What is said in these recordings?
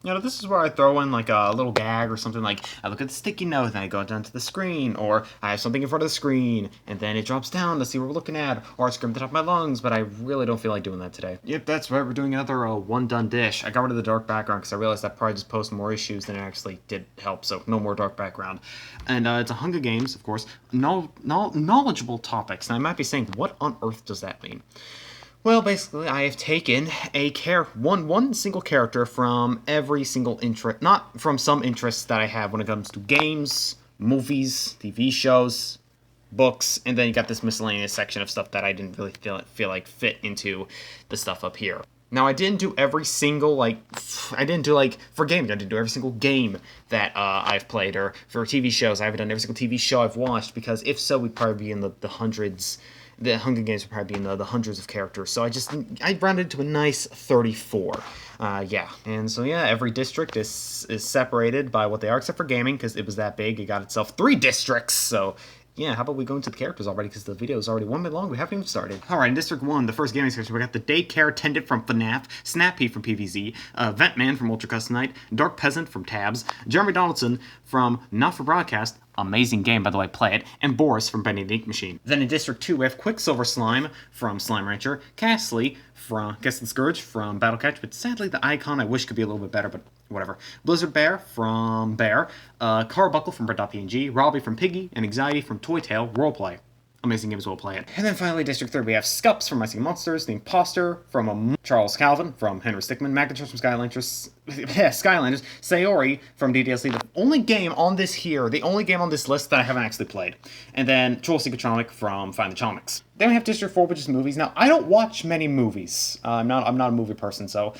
You know, this is where I throw in like a little gag or something like, I look at the sticky note and I go down to the screen, or I have something in front of the screen and then it drops down to see what we're looking at, or I scream at the top of my lungs, but I really don't feel like doing that today. Yep, that's right, we're doing another one done dish. I got rid of the dark background because I realized that probably just posed more issues than it actually did help, so no more dark background. And it's a Hunger Games, of course, knowledgeable topics. And I might be saying, what on earth does that mean? Well, basically, I have taken one single character from every single interest, not from some interests that I have when it comes to games, movies, TV shows, books, and then you got this miscellaneous section of stuff that I didn't really feel like fit into the stuff up here. Now, I didn't do every single, I didn't do, for games, I didn't do every single game that I've played, or for TV shows, I haven't done every single TV show I've watched, because if so, we'd probably be in the hundreds. The Hunger Games would probably be in the hundreds of characters, so I rounded to a nice 34. Yeah, and so yeah, every district is separated by what they are, except for gaming, because it was that big, it got itself 3 districts, so yeah, how about we go into the characters already, because the video is already 1 minute long, we haven't even started. Alright, in District 1, the first gaming section, we got the Daycare Attendant from FNAF, Snappy from PvZ, Ventman from Ultra Custom Night, Dark Peasant from Tabs, Jeremy Donaldson from Not For Broadcast, amazing game, by the way, play it, and Boris from Bendy the Ink Machine. Then in District 2, we have Quicksilver Slime from Slime Rancher, Castley from Guess Scourge from Battle Catch, but sadly the icon I wish could be a little bit better, but whatever. Blizzard Bear from Bear, Carbuckle from Bird.png, Robbie from Piggy, and Anxiety from Toy Tale Roleplay. Amazing game as well, play it. And then finally, District 3, we have Scups from Icy Monsters, The Imposter from Charles Calvin from Henry Stickmin, Macintosh from Skylanders, Sayori from DDLC, the only game on this list that I haven't actually played. And then Troll Secretronic from Find the Chonics. Then we have District 4, which is movies. Now, I don't watch many movies. I'm not a movie person, so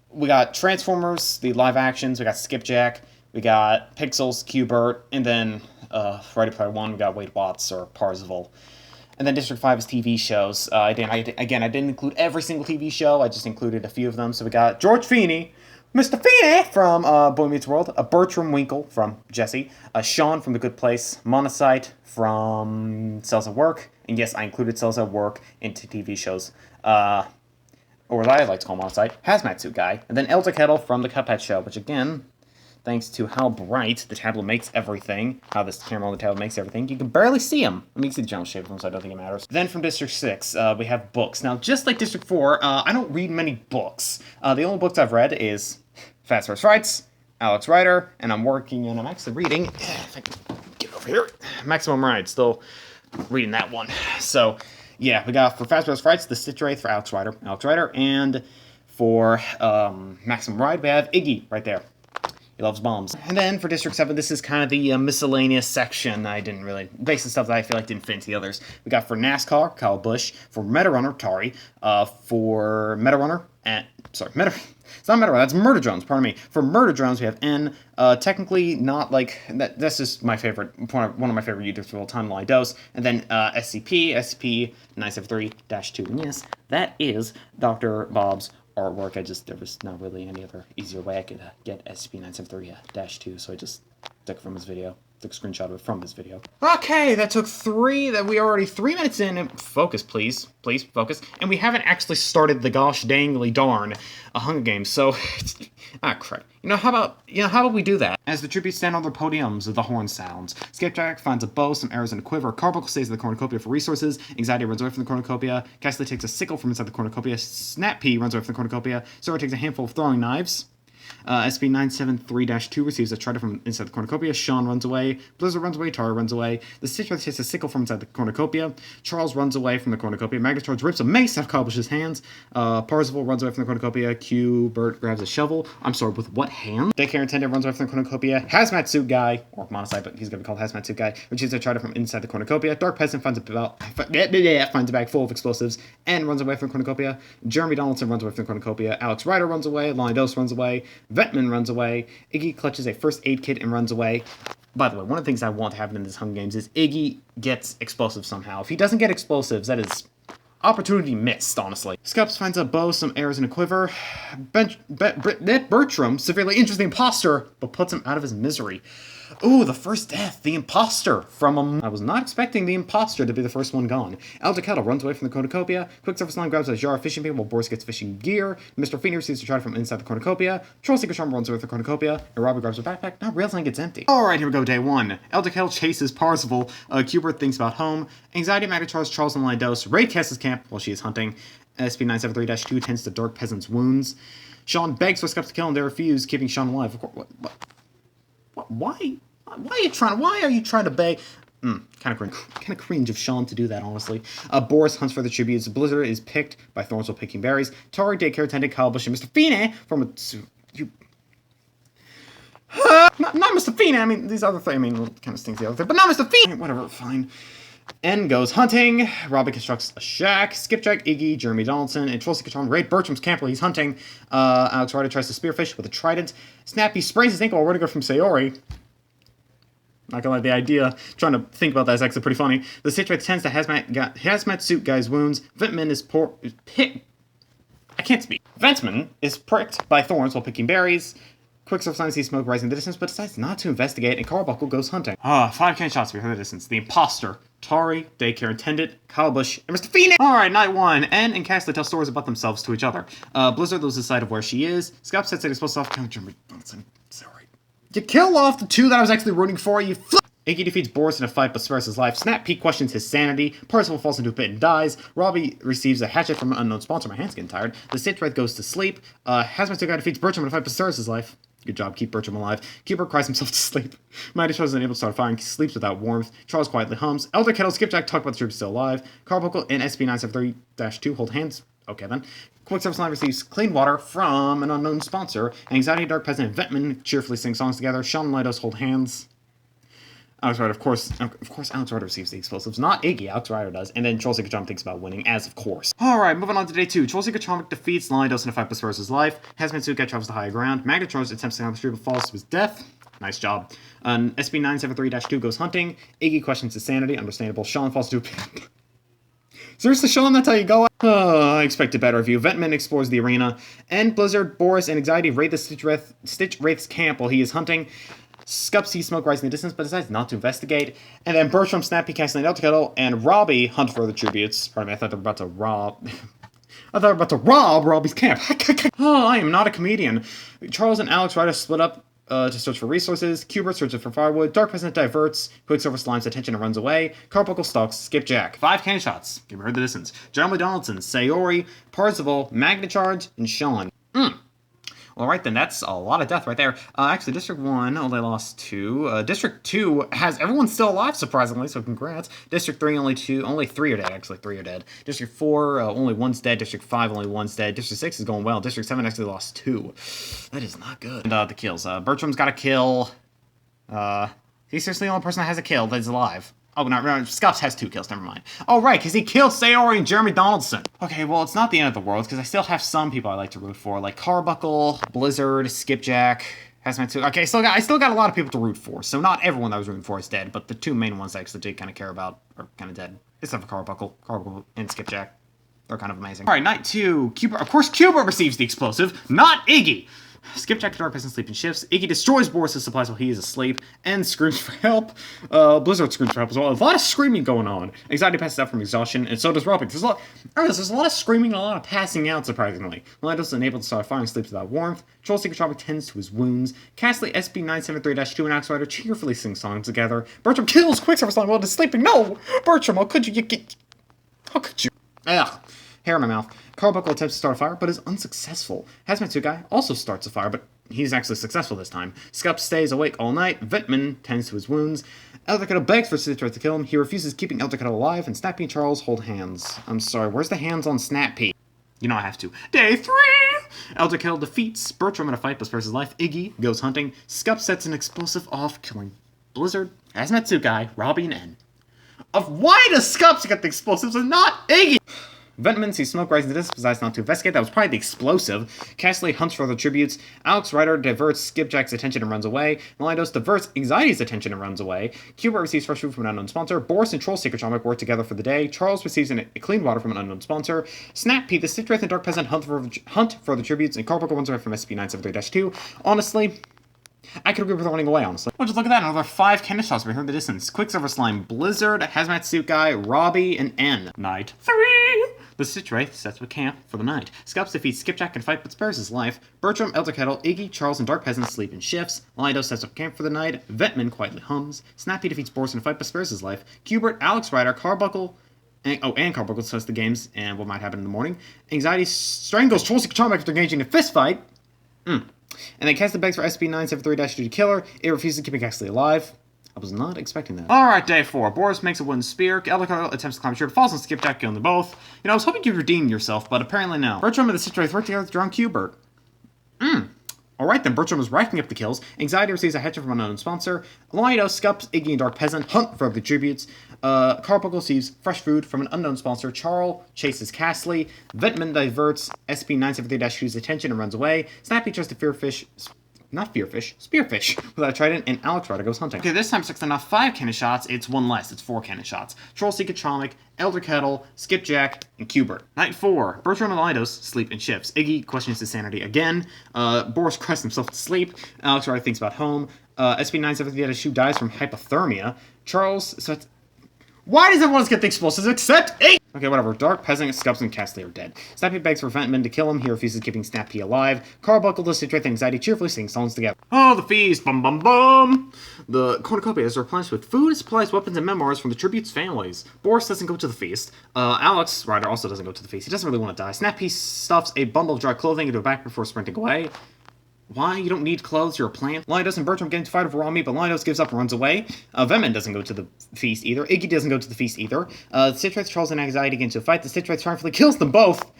we got Transformers, the live actions, we got Skipjack, we got Pixels, Q*bert, and then Ready Player One, we got Wade Watts or Parzival. And then District 5 is TV shows. I didn't include every single TV show, I just included a few of them. So we got George Feeney, Mr. Feeney from Boy Meets World, Bertram Winkle from Jesse, Sean from The Good Place, Monocyte from Cells at Work, and yes, I included Cells at Work into TV shows. Or as I like to call him on site, Hazmat Suit Guy, and then Elder Kettle from The Cuphead Show, which again, thanks to how bright the tablet makes everything, how this camera on the tablet makes everything, you can barely see him. I mean, you can see the general shape of them, so I don't think it matters. Then from District 6, we have books. Now, just like District 4, I don't read many books. The only books I've read is Fast First Frights, Alex Rider, and I'm actually reading, if I can get over here, Maximum Ride, still reading that one. So, yeah, we got for Fast First Frights, the Stitch Wraith for Alex Rider, and for Maximum Ride, we have Iggy right there. He loves bombs. And then for District 7, this is kind of the miscellaneous section. I didn't really, basic stuff that I feel like didn't fit into the others. We got for NASCAR, Kyle Busch, for Metarunner, Tari, for Metarunner, it's not Metarunner, that's Murder Drones, pardon me. For Murder Drones, we have N, technically not like, that's just my favorite, one of my favorite YouTubers of all time, Dose, and then SCP-973-2, and yes, that is Dr. Bob's artwork. There was not really any other easier way I could get SCP-973-2, so I just took it from his video. Took a screenshot of it from his video. Okay, that took we are already 3 minutes in. Focus, please. Please, focus. And we haven't actually started the gosh dangly darn Hunger Games, so crap. How about we do that? As the tributes stand on their podiums, the horn sounds. Skipjack finds a bow, some arrows, and a quiver. Carbuncle stays in the cornucopia for resources. Anxiety runs away from the cornucopia. Castley takes a sickle from inside the cornucopia. Snappy runs away from the cornucopia. Sora takes a handful of throwing knives. SCP-973-2 receives a charter from inside the cornucopia. Sean runs away. Blizzard runs away. Tara runs away. The Stitch Wraith takes a sickle from inside the cornucopia. Charles runs away from the cornucopia. Magnus rips a mace out of Cobble's hands. Parzival runs away from the cornucopia. Q*bert grabs a shovel. I'm sorry, with what hand? Daycare Attendant runs away from the cornucopia. Hazmat Suit Guy, or Monocyte, but he's going to be called Hazmat Suit Guy, receives a charter from inside the cornucopia. Dark Peasant finds a bag full of explosives and runs away from the cornucopia. Jeremy Donaldson runs away from the cornucopia. Alex Rider runs away. Lonnie Dose runs away. Ventman runs away. Iggy clutches a first aid kit and runs away. By the way, one of the things I want to happen in this Hunger Games is Iggy gets explosives somehow. If he doesn't get explosives, that is opportunity missed, honestly. Scups finds a bow, some arrows, and a quiver. Bertram severely injures the imposter, but puts him out of his misery. Ooh, the first death, the imposter from I was not expecting the imposter to be the first one gone. Elder Kettle runs away from the cornucopia. Quicksilver Slime grabs a jar of fishing bait while Boris gets fishing gear. Mr. Feeney receives a try from inside the cornucopia. Troll Secret Charm runs away with the cornucopia. And Robbie grabs a backpack. Now realizing it's empty. Alright, here we go, day one. Elder Kettle chases Parzival. Cubert thinks about home. Anxiety Magnetar's Charles and Lidos raid Cass's camp while she is hunting. SP973-2 tends to Dark Peasant's wounds. Sean begs for Scups to kill him. They refuse, keeping Sean alive. Of course, Why? Why are you trying to beg? Kind of cringe of Sean to do that, honestly. Boris hunts for the tributes. Blizzard is picked by Thorns while picking berries. Tori, daycare attendant, Kyle Bush, and Mr. Feeney from not Mr. Feeney. I mean, these other things. I mean, it kind of stinks the other thing, but not Mr. Feeney. Whatever, fine. N goes hunting. Robbie constructs a shack. Skipjack, Iggy, Jeremy Donaldson, and Troll Secret Charm raid Bertram's camp while he's hunting. Alex Ryder tries to spearfish with a trident. Snappy sprains his ankle while Rudiger from Sayori. Not gonna lie, the idea, trying to think about that is actually pretty funny. The Citrix tends to hazmat suit guy's wounds. Ventman is Ventman is pricked by thorns while picking berries. Quicksilver Slime sees smoke rising in the distance, but decides not to investigate, and Carbuncle goes hunting. 5 cannon shots behind the distance. The imposter, Tari, daycare attendant, Kyle Bush, and Mr. Phoenix! Alright, night one. N and Castley tell stories about themselves to each other. Blizzard loses sight of where she is. Scott sets it exposed off. Sorry. You kill off the two that I was actually rooting for, you Iggy defeats Boris in a fight but spares his life. Snap Pete questions his sanity. Parzival falls into a pit and dies. Robbie receives a hatchet from an unknown sponsor. My hand's getting tired. The Sith Red goes to sleep. Hazmat guy defeats Bertram in a fight but spares his life. Good job, keep Bertram alive. Keeper cries himself to sleep. Mighty Charles is unable to start a fire and sleeps without warmth. Charles quietly hums. Elder Kettle, Skipjack talk about the troops still alive. Carbuncle and SP973-2 hold hands. Okay then. Quicksilver Slime receives clean water from an unknown sponsor. Anxiety, Dark Peasant, and Ventman cheerfully sing songs together. Sean and Lidos hold hands. Alex Ryder, of course, Alex Ryder receives the explosives. Not Iggy, Alex Ryder does. And then Troll Secret Charm thinks about winning, as of course. Alright, moving on to day 2. Troll Secret Charm defeats Lidos in a fight but spares his life. Hazmat Suit guy travels to higher ground. Magnetron's attempts to climb the street but falls to his death. Nice job. SB973-2 goes hunting. Iggy questions his sanity. Understandable. Sean falls to a pit. Seriously, Sean, that's how you go? I expected better of you. Ventman explores the arena. And Blizzard, Boris, and Anxiety raid the Stitch Wraith's camp while he is hunting. Scup sees smoke rising in the distance, but decides not to investigate. And then Bertram, Snappy, Castle, and Elder Kettle, and Robbie hunt for the tributes. Pardon me, I thought they were about to rob... Robbie's camp. Oh, I am not a comedian. Charles and Alex Ryder split up to search for resources. Cubert searches for firewood. Dark Peasant diverts Quicksilver Slime's attention and runs away. Carbuncle stalks Skipjack. 5 cannon shots. Give her the distance. Jeremy Donaldson, Sayori, Parzival, Magnecharge, and Sean. Alright then, that's a lot of death right there. Actually, District 1 only lost 2. District 2 has everyone still alive, surprisingly, so congrats. District 3, only 3 are dead, actually. 3 are dead. District 4, only 1's dead. District 5, only 1's dead. District 6 is going well. District 7 actually lost 2. That is not good. And the kills. Bertram's got a kill. He's seriously the only person that has a kill that is alive. Oh, no, Scuffs has 2 kills, never mind. Oh, right, because he killed Sayori and Jeremy Donaldson. Okay, well, it's not the end of the world, because I still have some people I like to root for, like Carbuncle, Blizzard, Skipjack, Hazmat. Okay, I still got a lot of people to root for, so not everyone that I was rooting for is dead, but the 2 main ones I actually did kind of care about are kind of dead. Except for Carbuncle and Skipjack. They're kind of amazing. Alright, night 2. Of course, Cubert receives the explosive, not Iggy. Skipjack, Dark Peasant sleep in shifts. Iggy destroys Boris' supplies while he is asleep and screams for help. Blizzard screams for help as well. A lot of screaming going on. Anxiety passes out from exhaustion, and so does Robbie. There's a lot of screaming and a lot of passing out, surprisingly. Lidos is unable to start a fire and sleeps without warmth. Troll Secret Charm tends to his wounds. Castley, SB973-2, and Alex Ryder cheerfully sing songs together. Bertram kills Quicksilver Slime while he's sleeping. No! Bertram, how could you? How could you? Ugh. Hair in my mouth. Carbuncle attempts to start a fire, but is unsuccessful. Hazmat guy also starts a fire, but he's actually successful this time. Scup stays awake all night. Ventman tends to his wounds. Elder Kettle begs for Citrus to kill him. He refuses, keeping Elder Kettle alive, and Snappy and Charles hold hands. I'm sorry, where's the hands on Snappy? You know I have to. Day 3! Elder Kettle defeats Bertram in a fight but spares his life. Iggy goes hunting. Scup sets an explosive off, killing Blizzard, Hazmat guy, Robbie, and N. Why does Scup get the explosives and not Iggy? Ventman sees smoke rising to the distance, decides not to investigate. That was probably the explosive. Castley hunts for the tributes. Alex Ryder diverts Skipjack's attention and runs away. Lidos diverts Anxiety's attention and runs away. Cubert receives fresh food from an unknown sponsor. Boris and Troll Secret Charm work together for the day. Charles receives clean water from an unknown sponsor. Snap Pete, the Stitch Wraith, and Dark Peasant hunt for the tributes, and Carbuncle runs away from SP973-2. Honestly, I could agree with running away, honestly. Oh, just look at that, another 5 cannon shots right here in the distance. Quicksilver Slime, Blizzard, Hazmat Suit Guy, Robbie, and N. Night 3! The Stitch Wraith sets up camp for the night. Scups defeats Skipjack in fight but spares his life. Bertram, Elder Kettle, Iggy, Charles, and Dark Peasant sleep in shifts. Lido sets up camp for the night. Vetman quietly hums. Snappy defeats Boris in a fight but spares his life. Cubert, Alex Ryder, Carbuncle, and Carbuncle discuss the games and what might happen in the morning. Anxiety strangles Trollsy Charmac after engaging in a fist fight. And then Castle begs for SB973-2 to kill her. It refuses to keep Caxley alive. I was not expecting that. Alright, day 4. Boris makes a wooden spear. Elder attempts to climb a tree, falls on Skipjack, killing them both. You know, I was hoping you'd redeem yourself, but apparently no. Bertram and the Stitch Wraith work together to drown Cubert. Alright then, Bertram was racking up the kills. Anxiety receives a hatchet from an unknown sponsor. Lido, Scups, Iggy, and Dark Peasant hunt for the tributes. Carbuncle receives fresh food from an unknown sponsor. Charles chases Castley. Vetman diverts SB973-2's attention and runs away. Snappy tries to spearfish without a trident, and Alex Ryder goes hunting. Okay, this time, since they're not 5 cannon shots, it's 1 less. It's 4 cannon shots. Trollsy Charmac, Elder Kettle, Skipjack, and Cubert. Night 4. Bertram and Lidos sleep in shifts. Iggy questions his sanity again. Boris cries himself to sleep. Alex Ryder thinks about home. SB973-2 dies from hypothermia. Charles... Why does everyone get the explosives except Iggy? Okay, whatever. Dark Peasant, Scups, and Castley are dead. Snappy begs for Ventman to kill him. He refuses, keeping Snappy alive. Carbuncle does Stitch Wraith and Anxiety cheerfully sing songs together. Oh, the feast! Bum bum bum! The cornucopia is replenished with food, supplies, weapons, and memoirs from the tribute's families. Boris doesn't go to the feast. Alex Ryder also doesn't go to the feast. He doesn't really want to die. Snappy stuffs a bundle of dry clothing into a backpack before sprinting away. Why? You don't need clothes, you're a plant. Lidos and Bertram get into a fight over raw meat, but Lidos gives up and runs away. Veman doesn't go to the feast either. Iggy doesn't go to the feast either. Stitch Wraith, Charles, and Anxiety get into a fight. The Stitch Wraith triumphantly kills them both.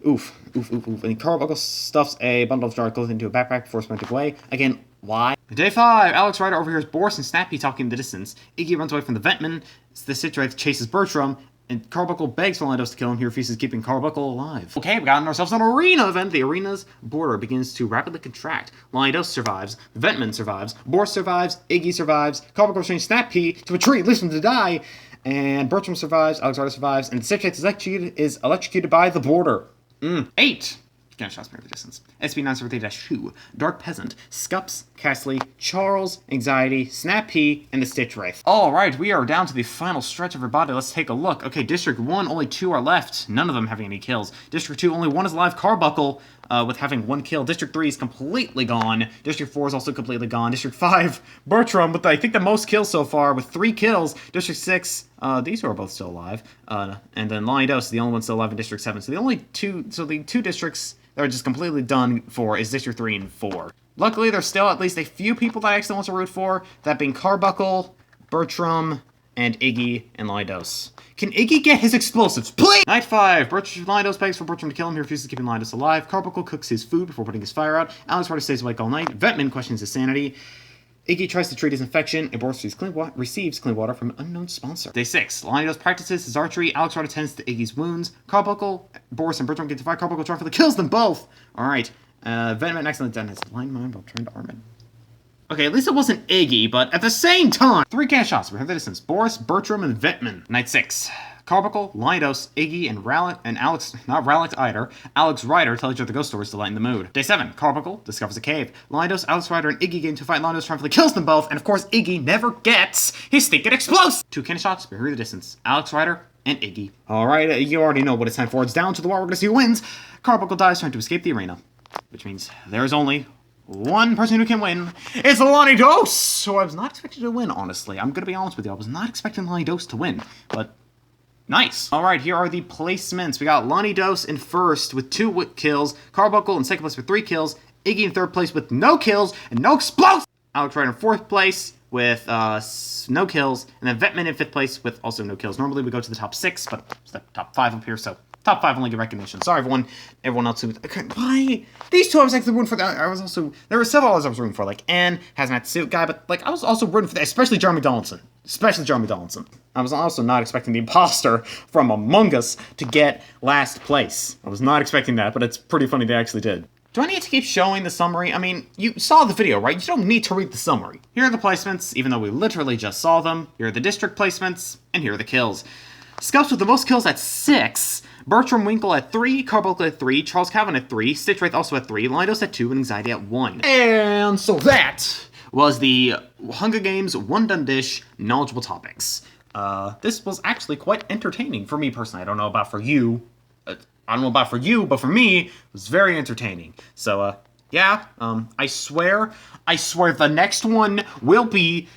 Oof. And Carbuncle stuffs a bundle of dry clothing into a backpack before sprinting away. Again, why? Day 5. Alex Ryder overhears Boris and Snappy talking in the distance. Iggy runs away from the Ventman. The Stitch Wraith chases Bertram. And Carbuncle begs for Lidos to kill him. He refuses, keeping Carbuncle alive. Okay, we got ourselves an arena event. The arena's border begins to rapidly contract. Lidos survives. Ventman survives. Boris survives. Iggy survives. Carbuncle restrains Snappy to a tree, leaves him to die. And Bertram survives. Alex Ryder survives. And the Stitch Wraith is electrocuted by the border. 8. Cannon shots near the distance. SB973-2, Dark Peasant, Scups, Castley, Charles, Anxiety, Snappy, and the Stitch Wraith. Alright, we are down to the final stretch, everybody. Let's take a look. Okay, District 1, only 2 are left. None of them having any kills. District 2, only 1 is alive. Carbuncle, with having 1 kill. District 3 is completely gone. District 4 is also completely gone. District 5, Bertram, with I think the most kills so far, with 3 kills. District 6, these two are both still alive. And then Lidos, the only one still alive in District 7. So the 2 districts that are just completely done for is District 3 and 4. Luckily, there's still at least a few people that I actually want to root for, that being Carbuncle, Bertram, and Iggy and Lidos. Can Iggy get his explosives, please? Night 5. Lidos begs for Bertram to kill him. He refuses, keeping Lidos alive. Carbuncle cooks his food before putting his fire out. Alex Ryder stays awake all night. Vetman questions his sanity. Iggy tries to treat his infection, and Boris receives clean water from an unknown sponsor. Day 6. Lidos practices his archery. Alex Ryder tends to Iggy's wounds. Carbuncle, Boris, and Bertram get to fight. Carbuncle triumphantly kills them both! Alright. Venom accidentally done his blind mind while trying to arm it. Okay, at least it wasn't Iggy, but at the same time! 3 cannon shots. We have the distance. Boris, Bertram, and Vetman. Night 6. Carbuncle, Lidos, Iggy, and Alex Ryder tell each other ghost stories to lighten the mood. Day 7. Carbuncle discovers a cave. Lidos, Alex Ryder, and Iggy get into a fight. Lidos triumphantly kills them both, and of course, Iggy never gets his stinking explosive! 2 cannon shots. We hear the distance. Alex Ryder and Iggy. Alright, you already know what it's time for. It's down to the wire. We're gonna see who wins. Carbuncle dies trying to escape the arena, which means there's only one person who can win. It's Lidos! So I was not expecting to win, honestly. I'm gonna be honest with you. I was not expecting Lidos to win, but nice. Alright, here are the placements. We got Lidos in first with 2 kills, Carbuncle in second place with 3 kills, Iggy in third place with no kills and no explosives, Alex Ryder in fourth place with no kills, and then Vetman in 5th place with also no kills. Normally we go to the top 6, but it's the top 5 up here, so top 5 only get recognition. Sorry, everyone else who... Why? These 2 I was actually rooting for. There were several others I was rooting for, like Anne, Hazmat Suit Guy, but like I was also rooting for that, especially Jeremy Donaldson. I was also not expecting the imposter from Among Us to get last place. I was not expecting that, but it's pretty funny they actually did. Do I need to keep showing the summary? I mean, you saw the video, right? You don't need to read the summary. Here are the placements, even though we literally just saw them. Here are the district placements, and here are the kills. Scups with the most kills at 6. Bertram Winkle at 3, Carbuncle at 3, Charles Calvin at 3, Stitch Wraith also at 3, Lindos at 2, and Anxiety at 1. And so that was the Hunger Games One Done Dish knowledgeable topics. This was actually quite entertaining for me personally. I don't know about for you. But for me, it was very entertaining. So, yeah, I swear the next one will be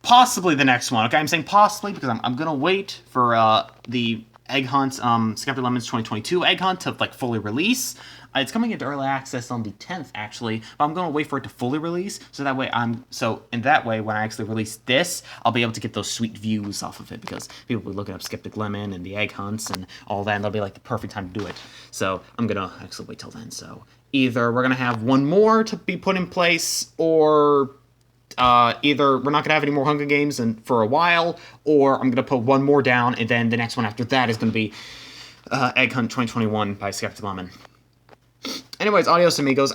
possibly the next one. Okay, I'm saying possibly because I'm gonna wait for the Egg Hunt, Skeptic Lemons 2022 Egg Hunt to like fully release. It's coming into early access on the 10th actually, but I'm gonna wait for it to fully release so that way when I actually release this, I'll be able to get those sweet views off of it because people will be looking up Skeptic Lemon and the Egg Hunts and all that, and that'll be like the perfect time to do it. So I'm gonna actually wait till then. So either we're gonna have one more to be put in place, or either we're not going to have any more Hunger Games for a while, or I'm going to put one more down, and then the next one after that is going to be Egg Hunt 2021 by Skeptic Lemon. Anyways, adios amigos.